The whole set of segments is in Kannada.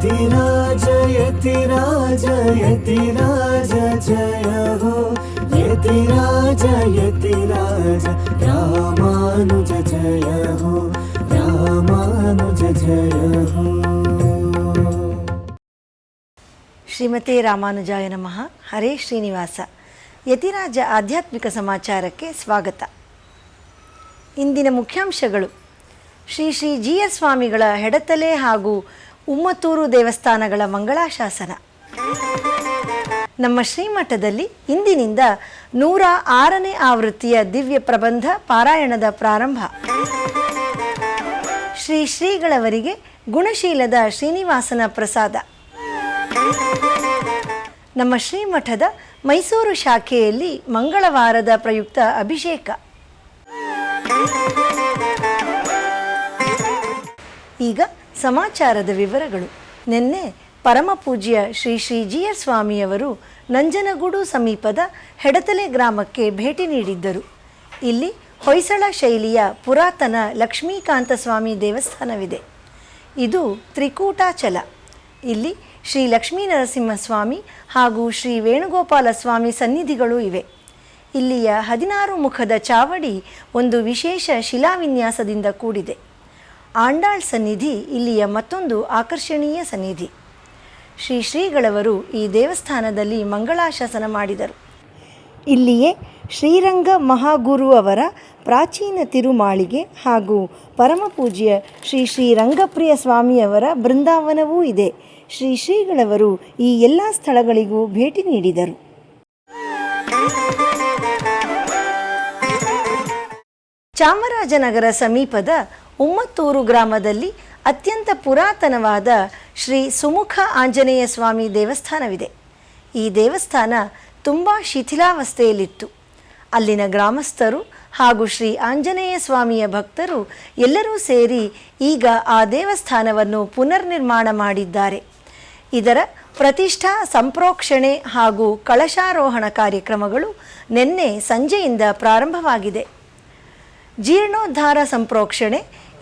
यतिराज यतिराज यतिराज जय हो यतिराज यतिराज रामानुज जय हो रामानुज जय हो। ಶ್ರೀಮತಿ ರಾಮಾನುಜಾಯ ನಮಃ. ಹರೇ ಶ್ರೀನಿವಾಸ. ಯತಿರಾಜ ಆಧ್ಯಾತ್ಮಿಕ ಸಮಾಚಾರಕ್ಕೆ ಸ್ವಾಗತ. ಇಂದಿನ ಮುಖ್ಯಾಂಶಗಳು: ಶ್ರೀ ಶ್ರೀ GS ಸ್ವಾಮಿಗಳ ಹೆಡತಲೆ ಹಾಗೂ ಉಮ್ಮತ್ತೂರು ದೇವಸ್ಥಾನಗಳ ಮಂಗಳಾಶಾಸನ. ನಮ್ಮ ಶ್ರೀಮಠದಲ್ಲಿ ಇಂದಿನಿಂದ 106ನೇ ಆವೃತ್ತಿಯ ದಿವ್ಯ ಪ್ರಬಂಧ ಪಾರಾಯಣದ ಪ್ರಾರಂಭ. ಶ್ರೀ ಶ್ರೀಗಳವರಿಗೆ ಗುಣಶೀಲದ ಶ್ರೀನಿವಾಸನ ಪ್ರಸಾದ. ನಮ್ಮ ಶ್ರೀಮಠದ ಮೈಸೂರು ಶಾಖೆಯಲ್ಲಿ ಮಂಗಳವಾರದ ಪ್ರಯುಕ್ತ ಅಭಿಷೇಕ. ಈಗ ಸಮಾಚಾರದ ವಿವರಗಳು. ನಿನ್ನೆ ಪರಮಪೂಜ್ಯ ಶ್ರೀ ಶ್ರೀ GS ಸ್ವಾಮಿಯವರು ನಂಜನಗೂಡು ಸಮೀಪದ ಹೆಡತಲೆ ಗ್ರಾಮಕ್ಕೆ ಭೇಟಿ ನೀಡಿದ್ದರು. ಇಲ್ಲಿ ಹೊಯ್ಸಳ ಶೈಲಿಯ ಪುರಾತನ ಲಕ್ಷ್ಮೀಕಾಂತ ಸ್ವಾಮಿ ದೇವಸ್ಥಾನವಿದೆ. ಇದು ತ್ರಿಕೂಟಾಚಲ. ಇಲ್ಲಿ ಶ್ರೀ ಲಕ್ಷ್ಮೀ ನರಸಿಂಹಸ್ವಾಮಿ ಹಾಗೂ ಶ್ರೀ ವೇಣುಗೋಪಾಲ ಸ್ವಾಮಿ ಸನ್ನಿಧಿಗಳು ಇವೆ. ಇಲ್ಲಿಯ 16 ಮುಖದ ಚಾವಡಿ ಒಂದು ವಿಶೇಷ ಶಿಲಾವಿನ್ಯಾಸದಿಂದ ಕೂಡಿದೆ. ಆಂಡಾಳ್ ಸನ್ನಿಧಿ ಇಲ್ಲಿಯ ಮತ್ತೊಂದು ಆಕರ್ಷಣೀಯ ಸನ್ನಿಧಿ. ಶ್ರೀ ಶ್ರೀಗಳವರು ಈ ದೇವಸ್ಥಾನದಲ್ಲಿ ಮಂಗಳಾಶಾಸನ ಮಾಡಿದರು. ಇಲ್ಲಿಯೇ ಶ್ರೀರಂಗ ಮಹಾಗುರು ಅವರ ಪ್ರಾಚೀನ ತಿರುಮಾಳಿಗೆ ಹಾಗೂ ಪರಮಪೂಜ್ಯ ಶ್ರೀ ಶ್ರೀ ರಂಗಪ್ರಿಯ ಸ್ವಾಮಿಯವರ ಬೃಂದಾವನವೂ ಇದೆ. ಶ್ರೀ ಶ್ರೀಗಳವರು ಈ ಎಲ್ಲ ಸ್ಥಳಗಳಿಗೂ ಭೇಟಿ ನೀಡಿದರು. ಚಾಮರಾಜನಗರ ಸಮೀಪದ ಉಮ್ಮತ್ತೂರು ಗ್ರಾಮದಲ್ಲಿ ಅತ್ಯಂತ ಪುರಾತನವಾದ ಶ್ರೀ ಸುಮುಖ ಆಂಜನೇಯ ಸ್ವಾಮಿ ದೇವಸ್ಥಾನವಿದೆ. ಈ ದೇವಸ್ಥಾನ ತುಂಬ ಶಿಥಿಲಾವಸ್ಥೆಯಲ್ಲಿತ್ತು. ಅಲ್ಲಿನ ಗ್ರಾಮಸ್ಥರು ಹಾಗೂ ಶ್ರೀ ಆಂಜನೇಯ ಸ್ವಾಮಿಯ ಭಕ್ತರು ಎಲ್ಲರೂ ಸೇರಿ ಈಗ ಆ ದೇವಸ್ಥಾನವನ್ನು ಪುನರ್ನಿರ್ಮಾಣ ಮಾಡಿದ್ದಾರೆ. ಇದರ ಪ್ರತಿಷ್ಠಾ ಸಂಪ್ರೋಕ್ಷಣೆ ಹಾಗೂ ಕಳಶಾರೋಹಣ ಕಾರ್ಯಕ್ರಮಗಳು ನಿನ್ನೆ ಸಂಜೆಯಿಂದ ಪ್ರಾರಂಭವಾಗಿದೆ. ಜೀರ್ಣೋದ್ಧಾರ ಸಂಪ್ರೋಕ್ಷಣೆ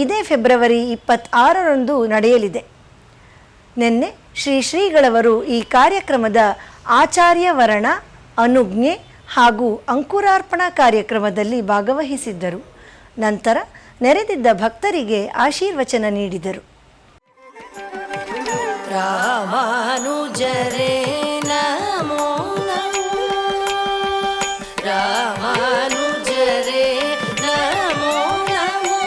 ಇದೇ ಫೆಬ್ರವರಿ 26ರಂದು ನಡೆಯಲಿದೆ. ನಿನ್ನೆ ಶ್ರೀ ಶ್ರೀಗಳವರು ಈ ಕಾರ್ಯಕ್ರಮದ ಆಚಾರ್ಯವರಣ, ಅನುಜ್ಞೆ ಹಾಗೂ ಅಂಕುರಾರ್ಪಣಾ ಕಾರ್ಯಕ್ರಮದಲ್ಲಿ ಭಾಗವಹಿಸಿದ್ದರು. ನಂತರ ನೆರೆದಿದ್ದ ಭಕ್ತರಿಗೆ ಆಶೀರ್ವಚನ ನೀಡಿದರು. ರಾಮಾನುಜರೇ ನಮೋ ನಮೋ, ರಾಮಾನುಜರೇ ನಮೋ ನಮೋ,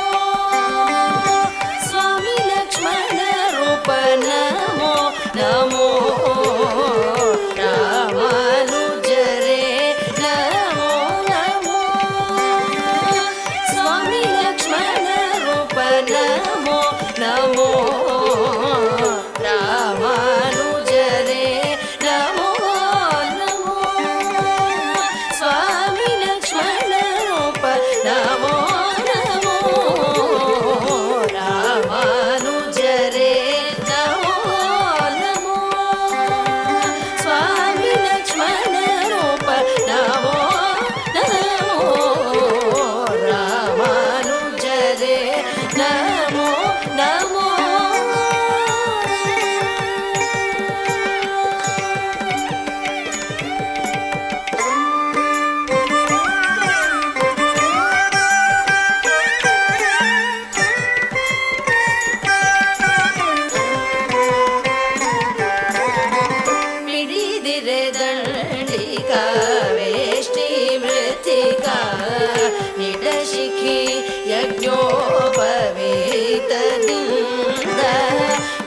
ಸ್ವಾಮಿ ಲಕ್ಷ್ಮಣ ರೂಪ ನಮೋ ನಮೋ, ರಾಮಾನುಜರೇ ನಮೋ ನಮೋ, ಸ್ವಾಮಿ ಲಕ್ಷ್ಮಣ ರೂಪ ನಮೋ ನಮೋ, ರಾಮಾನುಜರೇ ನಮೋ ನಮೋ, ಸ್ವಾಮಿ ಲಕ್ಷ್ಮಣ ರೂಪ ನಮೋ ನಮೋ, ರಾಮಾನುಜರೇ ನಮೋ ನಮೋ, ಸ್ವಾಮಿ ಲಕ್ಷ್ಮಣ ರೂಪ ನಮೋ ನಮೋ, ರಾಮಾನುಜರೇ ನಮೋ ನಮೋ. ಮಿಡಿದಿರೆ ದಂಡಿಕಾ ವೇಷ್ಟಿ ಮೃತ್ತಿಕಾ ನಿಡಶಿಖಿ ಯಜ್ಞೋಪವೀತದಿಂದ,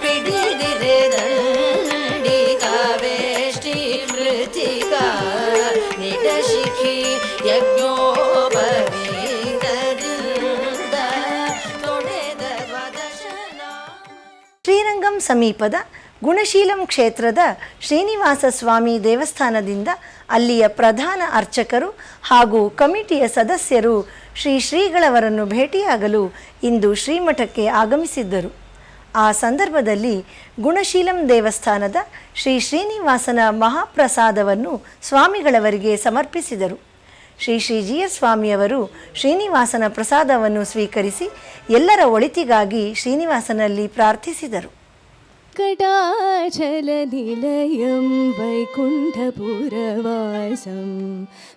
ಪಿಡಿದಿರೆ ದಂಡಿಕಾ ವೇಷ್ಟಿ ಮೃತ್ತಿಕಾ ನಿಡಶಿಖಿ ಯಜ್ಞೋಪವೀತದಿಂದ ತೊಡೆದ ದ್ವಾದಶನ. ಶ್ರೀರಂಗಂ ಸಮೀಪದ ಗುಣಶೀಲಂ ಕ್ಷೇತ್ರದ ಶ್ರೀನಿವಾಸ ಸ್ವಾಮಿ ದೇವಸ್ಥಾನದಿಂದ ಅಲ್ಲಿಯ ಪ್ರಧಾನ ಅರ್ಚಕರು ಹಾಗೂ ಕಮಿಟಿಯ ಸದಸ್ಯರು ಶ್ರೀ ಶ್ರೀಗಳವರನ್ನು ಭೇಟಿಯಾಗಲು ಇಂದು ಶ್ರೀಮಠಕ್ಕೆ ಆಗಮಿಸಿದ್ದರು. ಆ ಸಂದರ್ಭದಲ್ಲಿ ಗುಣಶೀಲಂ ದೇವಸ್ಥಾನದ ಶ್ರೀ ಶ್ರೀನಿವಾಸನ ಮಹಾಪ್ರಸಾದವನ್ನು ಸ್ವಾಮಿಗಳವರಿಗೆ ಸಮರ್ಪಿಸಿದರು. ಶ್ರೀ ಶ್ರೀ GS ಸ್ವಾಮಿಯವರು ಶ್ರೀನಿವಾಸನ ಪ್ರಸಾದವನ್ನು ಸ್ವೀಕರಿಸಿ ಎಲ್ಲರ ಒಳಿತಿಗಾಗಿ ಶ್ರೀನಿವಾಸನಲ್ಲಿ ಪ್ರಾರ್ಥಿಸಿದರು. वेङ्कटाचलनिलयं वैकुण्ठपुरवासं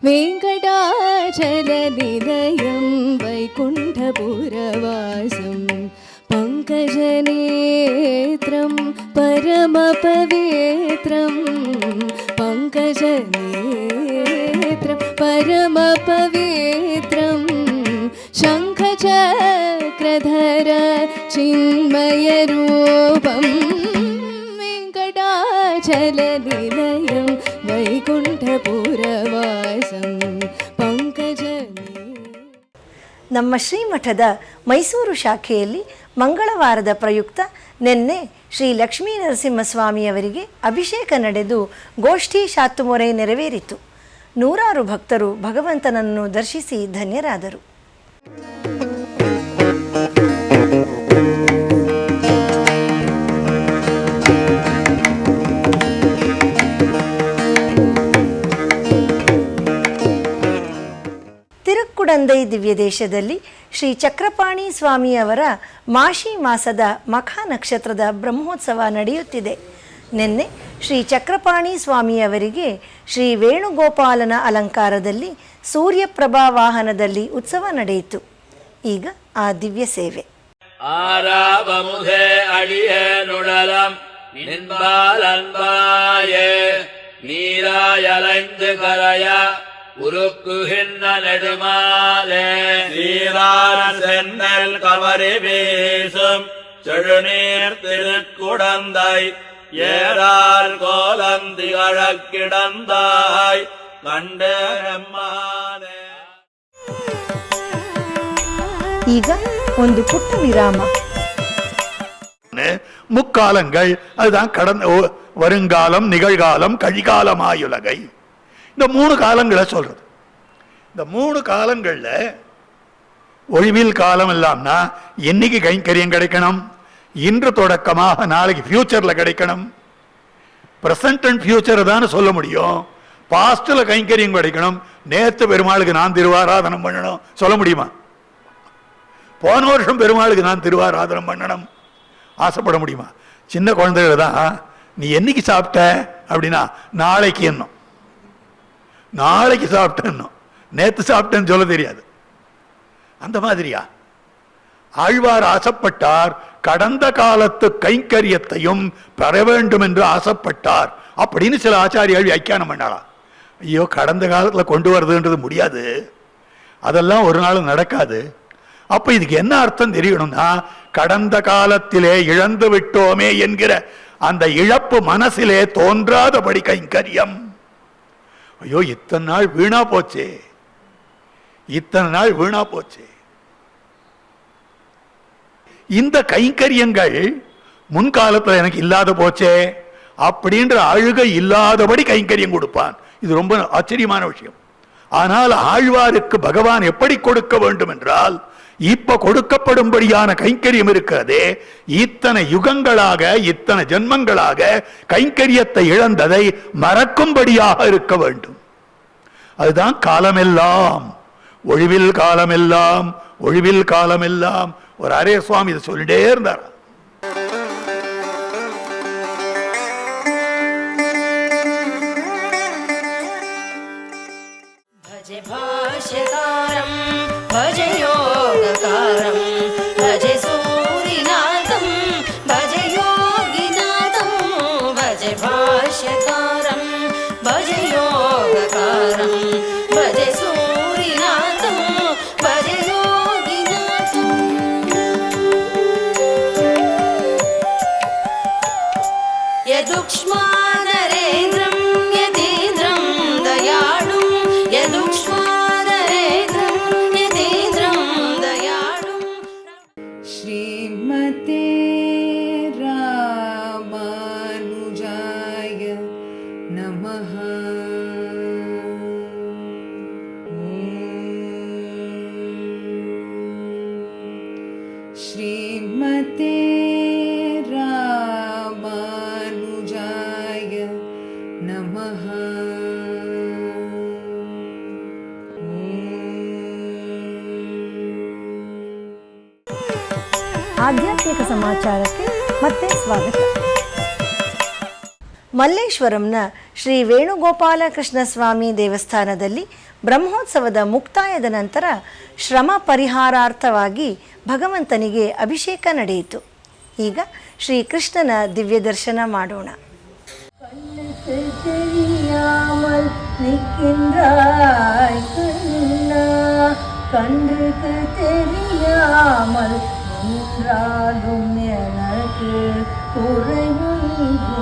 वेङ्कटाचलनिलयं वैकुण्ठपुरवासं पङ्कजनेत्रं परमपवित्रं पङ्कजनेत्रं परमपवित्रं शङ्खचक्रधर चिन्मयरूपं वेङ्कटाचलनिलयं वैकुण्ठपुरवासं पङ्कजने. ನಮ್ಮ ಶ್ರೀಮಠದ ಮೈಸೂರು ಶಾಖೆಯಲ್ಲಿ ಮಂಗಳವಾರದ ಪ್ರಯುಕ್ತ ನಿನ್ನೆ ಶ್ರೀ ಲಕ್ಷ್ಮೀ ನರಸಿಂಹಸ್ವಾಮಿಯವರಿಗೆ ಅಭಿಷೇಕ ನಡೆದು ಗೋಷ್ಠಿ ಶಾತುಮೊರೆ ನೆರವೇರಿತು. ನೂರಾರು ಭಕ್ತರು ಭಗವಂತನನ್ನು ದರ್ಶಿಸಿ ಧನ್ಯರಾದರು. ತಿರುಕ್ಕುಡಂದೈ ದಿವ್ಯದೇಶದಲ್ಲಿ ಶ್ರೀ ಚಕ್ರಪಾಣಿ ಸ್ವಾಮಿಯವರ ಮಾಶಿ ಮಾಸದ ಮಖ ನಕ್ಷತ್ರದ ಬ್ರಹ್ಮೋತ್ಸವ ನಡೆಯುತ್ತಿದೆ. ನಿನ್ನೆ ಶ್ರೀ ಚಕ್ರಪಾಣಿ ಸ್ವಾಮಿಯವರಿಗೆ ಶ್ರೀ ವೇಣುಗೋಪಾಲನ ಅಲಂಕಾರದಲ್ಲಿ ಸೂರ್ಯಪ್ರಭಾ ವಾಹನದಲ್ಲಿ ಉತ್ಸವ ನಡೆಯಿತು. ಈಗ ಆ ದಿವ್ಯ ಸೇವೆ. ஆராவமுதே அடியே நுடலம் நின்பாலன்பாயே நீராயலைந்து கரைய உருக்குகின்ற நெடுமாலே சீரான சென்னல் கவரி வீசும் செழுநீர் திருக்குடந்தை ஏறால் கோலந்திகழக் கிடந்தாய் கண்டு எம்மானே. ಈಗ ಒಂದು ಪುಟ್ಟ ವಿರಾಮ. முக்காலங்கள் அதுதான் கடந்த வருங்காலம், நிகழ்காலம், கழிகாலம், ஆயுலகை. இந்த 3 காலங்களை சொல்றது. இந்த 3 காலங்கள்ல ஒழிவில் காலம் இல்லாமனா என்னைக்கு கைங்கரியம் கிடைக்கணும், இன்று தொடக்கமாக நாளைக்கு ஃபியூச்சர்ல கிடைக்கணும். பிரசன்ட் அண்ட் ஃபியூச்சர் தான் சொல்ல முடியும். பாஸ்ட்ல கைங்கரியம் கிடைக்கணும். நேத்து பெருமாளுக்கு நான் திருவாராதனம் பண்ணணும் சொல்ல முடியுமா? போன வருஷம் பெருமாளுக்கு நான் திருவாராதனம் பண்ணணும் ஆசைப்பட முடியுமா? சின்ன குழந்தைகள் தான் நீ என்னைக்கு சாப்பிட்ட அப்படின்னா நாளைக்கு என்னும், நாளைக்கு சாப்பிட்டேன்னு, நேத்து சாப்பிட்டேன்னு சொல்ல தெரியாது. அந்த மாதிரியா ஆழ்வார் ஆசைப்பட்டார், கடந்த காலத்து கைங்கரியத்தையும் பெற வேண்டும் என்று ஆசைப்பட்டார் அப்படின்னு சில ஆச்சாரியால் வியாக்கியானம் பண்ணலாம். ஐயோ கடந்த காலத்தில் கொண்டு வருதுன்றது முடியாது, அதெல்லாம் ஒரு நாள் நடக்காது. அப்ப இதுக்கு என்ன அர்த்தம் தெரியணும்னா, கடந்த காலத்திலே இழந்து விட்டோமே என்கிற அந்த இழப்பு மனசிலே தோன்றாதபடி கைங்கரியம். ஐயோ இத்தனை நாள் வீணா போச்சே, இத்தனை நாள் வீணா போச்சே. இந்த கைங்கரியங்கள் முன்காலத்தில் எனக்கு இல்லாத போச்சே அப்படின்ற அழுகை இல்லாதபடி கைங்கரியம் கொடுப்பான். இது ரொம்ப ஆச்சரியமான விஷயம். ஆனால் ஆழ்வாருக்கு பகவான் எப்படி கொடுக்க வேண்டும் என்றால், இப்ப கொடுக்கப்படும்படியான கைங்கரியம் இருக்கிறதே, இத்தனை யுகங்களாக இத்தனை ஜென்மங்களாக கைங்கரியத்தை இழந்ததை மறக்கும்படியாக இருக்க வேண்டும். அதுதான் காலமெல்லாம் ஒழிவில் காலமெல்லாம் ஒழிவில் காலமெல்லாம். ஒரு அரே சுவாமி இதை சொல்லிட்டே இருந்தார். भजे भाष्यकारं भजे योगकारं भजे सूरिनाथं भजे योगिनाथं भजे भाष्यकारं भजे योगकारं भजे सूरिनाथं भजे योगिनाथं. यदुक्ष्मा नरेन्द्रं यतीन्द्रं दयाळुं यदुक्ष्मानरेन्द्रं यतीन्द्रं दयाळुं. श्रीमते रामानुजाय नमः. श्रीमते रामानुजाय नमः. ಆಧ್ಯಾತ್ಮಿಕ ಸಮಾಚಾರಕ್ಕೆ ಮತ್ತೆ ಸ್ವಾಗತ. ಮಲ್ಲೇಶ್ವರಂನ ಶ್ರೀ ವೇಣುಗೋಪಾಲಕೃಷ್ಣ ಸ್ವಾಮಿ ದೇವಸ್ಥಾನದಲ್ಲಿ ಬ್ರಹ್ಮೋತ್ಸವದ ಮುಕ್ತಾಯದ ನಂತರ ಶ್ರಮ ಪರಿಹಾರಾರ್ಥವಾಗಿ ಭಗವಂತನಿಗೆ ಅಭಿಷೇಕ ನಡೆಯಿತು. ಈಗ ಶ್ರೀ ಕೃಷ್ಣನ ದಿವ್ಯ ದರ್ಶನ ಮಾಡೋಣ. கண்ணுக்கு தெரியாமல் நின்றாலும் எனக்கு குறைவொன்றுமில்லை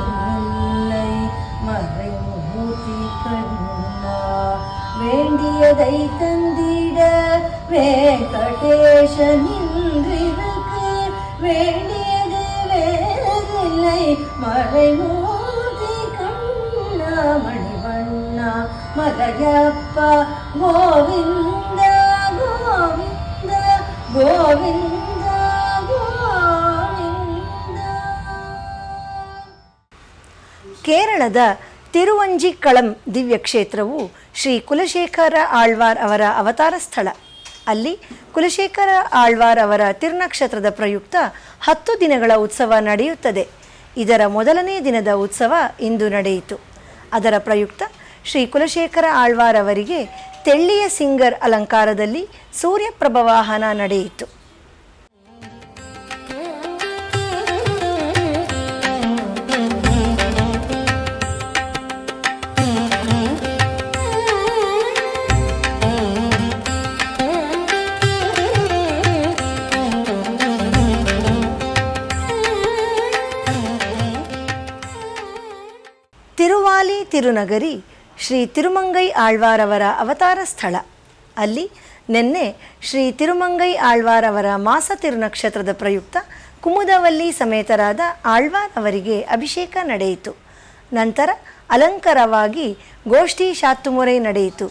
மறைமூர்த்தி கண்ணா வேண்டியதை தந்திட வெங்கடேசன் நின்றிருக்கு வேண்டியது வேறில்லை மறைமூர்த்தி கண்ணா மணிவண்ணா மலையப்பா கோவிந்த ಗೋವಿಂದ ಗೋವಿಂದ ಗೋವಿಂದ. ಕೇರಳದ ತಿರುವಂಜಿಕ್ಕಳಂ ದಿವ್ಯ ಕ್ಷೇತ್ರವು ಶ್ರೀ ಕುಲಶೇಖರ ಆಳ್ವಾರ್ ಅವರ ಅವತಾರ ಸ್ಥಳ. ಅಲ್ಲಿ ಕುಲಶೇಖರ ಆಳ್ವಾರ್ ಅವರ ತಿರುನಕ್ಷತ್ರದ ಪ್ರಯುಕ್ತ 10 ದಿನಗಳ ಉತ್ಸವ ನಡೆಯುತ್ತದೆ. ಇದರ ಮೊದಲನೇ ದಿನದ ಉತ್ಸವ ಇಂದು ನಡೆಯಿತು. ಅದರ ಪ್ರಯುಕ್ತ ಶ್ರೀ ಕುಲಶೇಖರ ಆಳ್ವಾರ್ ಅವರಿಗೆ ತೆಳ್ಳಿಯ ಸಿಂಗರ್ ಅಲಂಕಾರದಲ್ಲಿ ಸೂರ್ಯಪ್ರಭ ವಾಹನ ನಡೆಯಿತು. ತಿರುವಾಲಿ ತಿರುನಗರಿ ಶ್ರೀ ತಿರುಮಂಗೈ ಆಳ್ವಾರ್ ಅವರ ಅವತಾರ ಸ್ಥಳ. ಅಲ್ಲಿ ನಿನ್ನೆ ಶ್ರೀ ತಿರುಮಂಗೈ ಆಳ್ವಾರ್ ಅವರ ಮಾಸ ತಿರುನಕ್ಷತ್ರದ ಪ್ರಯುಕ್ತ ಕುಮುದವಲ್ಲಿ ಸಮೇತರಾದ ಆಳ್ವಾರ್ ಅವರಿಗೆ ಅಭಿಷೇಕ ನಡೆಯಿತು. ನಂತರ ಅಲಂಕಾರವಾಗಿ ಗೋಷ್ಠಿ ಶಾತ್ತುಮೊರೆ ನಡೆಯಿತು.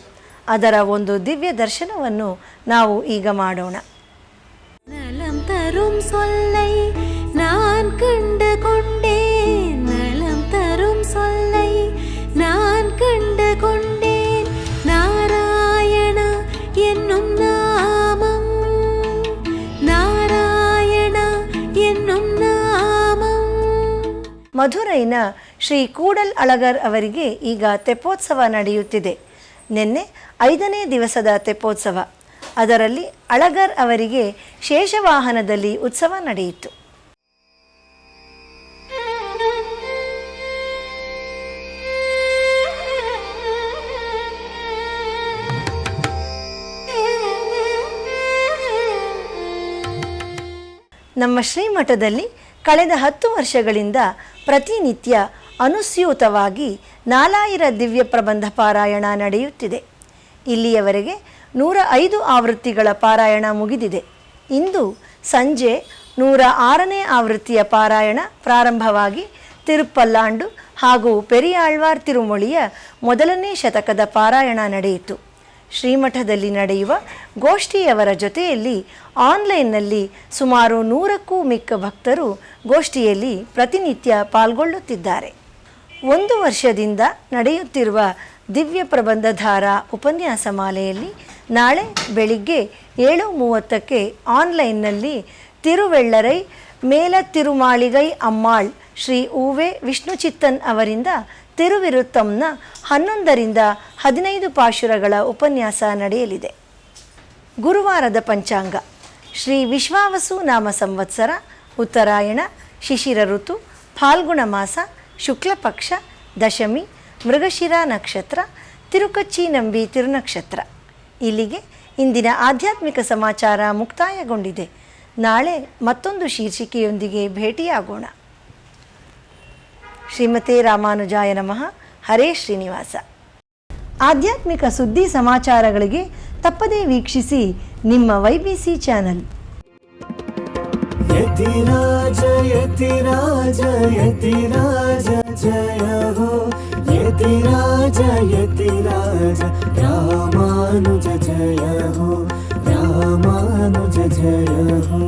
ಅದರ ಒಂದು ದಿವ್ಯ ದರ್ಶನವನ್ನು ನಾವು ಈಗ ಮಾಡೋಣ. நலம் தரும் சொல்லை நான் கண்டு கொண்டேன் நலம் தரும் சொல்லை நான் கண்டு கொண்டேன் நாராயண என்னும் நாமம் நாராயಣ என்னும் ನಾಮಂ. ಮಧುರೈನ ಶ್ರೀ ಕೂಡಲ್ ಅಳಗರ್ ಅವರಿಗೆ ಈಗ ತೆಪ್ಪೋತ್ಸವ ನಡೆಯುತ್ತಿದೆ. ನಿನ್ನೆ 5ನೇ ದಿವಸದ ತೆಪ್ಪೋತ್ಸವ. ಅದರಲ್ಲಿ ಅಳಗರ್ ಅವರಿಗೆ ಶೇಷವಾಹನದಲ್ಲಿ ಉತ್ಸವ ನಡೆಯಿತು. ನಮ್ಮ ಶ್ರೀಮಠದಲ್ಲಿ ಕಳೆದ 10 ವರ್ಷಗಳಿಂದ ಪ್ರತಿನಿತ್ಯ ಅನುಸ್ಯೂತವಾಗಿ 4000 ದಿವ್ಯ ಪ್ರಬಂಧ ಪಾರಾಯಣ ನಡೆಯುತ್ತಿದೆ. ಇಲ್ಲಿಯವರೆಗೆ 105 ಆವೃತ್ತಿಗಳ ಪಾರಾಯಣ ಮುಗಿದಿದೆ. ಇಂದು ಸಂಜೆ 106ನೇ ಆವೃತ್ತಿಯ ಪಾರಾಯಣ ಪ್ರಾರಂಭವಾಗಿ ತಿರುಪ್ಪಲ್ಲಾಂಡು ಹಾಗೂ ಪೆರಿಯಾಳ್ವಾರ್ ತಿರುಮೊಳಿಯ ಮೊದಲನೇ ಶತಕದ ಪಾರಾಯಣ ನಡೆಯಿತು. ಶ್ರೀಮಠದಲ್ಲಿ ನಡೆಯುವ ಗೋಷ್ಠಿಯವರ ಜೊತೆಯಲ್ಲಿ ಆನ್ಲೈನ್ನಲ್ಲಿ ಸುಮಾರು 100ಕ್ಕೂ ಮಿಕ್ಕ ಭಕ್ತರು ಗೋಷ್ಠಿಯಲ್ಲಿ ಪ್ರತಿನಿತ್ಯ ಪಾಲ್ಗೊಳ್ಳುತ್ತಿದ್ದಾರೆ. 1 ವರ್ಷದಿಂದ ನಡೆಯುತ್ತಿರುವ ದಿವ್ಯ ಪ್ರಬಂಧಧಾರ ಉಪನ್ಯಾಸ ಮಾಲೆಯಲ್ಲಿ ನಾಳೆ ಬೆಳಿಗ್ಗೆ 7:30ಕ್ಕೆ ಆನ್ಲೈನ್ನಲ್ಲಿ ತಿರುವೆಳ್ಳರೈ ಮೇಲ ತಿರುಮಾಳಿಗೈ ಅಮ್ಮಾಳ್ ಶ್ರೀ ಉವೆ ವಿಷ್ಣುಚಿತ್ತನ್ ಅವರಿಂದ ತಿರುವಿರುತ್ತಂನ 11ರಿಂದ 15 ಪಾಶುರಗಳ ಉಪನ್ಯಾಸ ನಡೆಯಲಿದೆ. ಗುರುವಾರದ ಪಂಚಾಂಗ ಶ್ರೀ ವಿಶ್ವಾವಸು ನಾಮ ಸಂವತ್ಸರ, ಉತ್ತರಾಯಣ, ಶಿಶಿರ ಋತು, ಫಾಲ್ಗುಣ ಮಾಸ, ಶುಕ್ಲಪಕ್ಷ, ದಶಮಿ, ಮೃಗಶಿರ ನಕ್ಷತ್ರ, ತಿರುಕಚ್ಚಿ ನಂಬಿ ತಿರುನಕ್ಷತ್ರ. ಇಲ್ಲಿಗೆ ಇಂದಿನ ಆಧ್ಯಾತ್ಮಿಕ ಸಮಾಚಾರ ಮುಕ್ತಾಯಗೊಂಡಿದೆ. ನಾಳೆ ಮತ್ತೊಂದು ಶೀರ್ಷಿಕೆಯೊಂದಿಗೆ ಭೇಟಿಯಾಗೋಣ. ಶ್ರೀಮತೆ ರಾಮಾನುಜಾಯ ನಮಃ. ಹರೇ ಶ್ರೀನಿವಾಸ. ಆಧ್ಯಾತ್ಮಿಕ ಸುದ್ದಿ ಸಮಾಚಾರಗಳಿಗೆ ತಪ್ಪದೇ ವೀಕ್ಷಿಸಿ ನಿಮ್ಮ YBC ಚಾನಲ್. ಯತಿರಾಜ ಯತಿರಾಜ ಯತಿರಾಜ ಜಯ ಹೋ ಯತಿರಾಜ ಯತಿರಾಜ ರಾಮಾನುಜ ಜಯ ಹೋ ರಾಮಾನುಜ ಜಯ ಹೋ.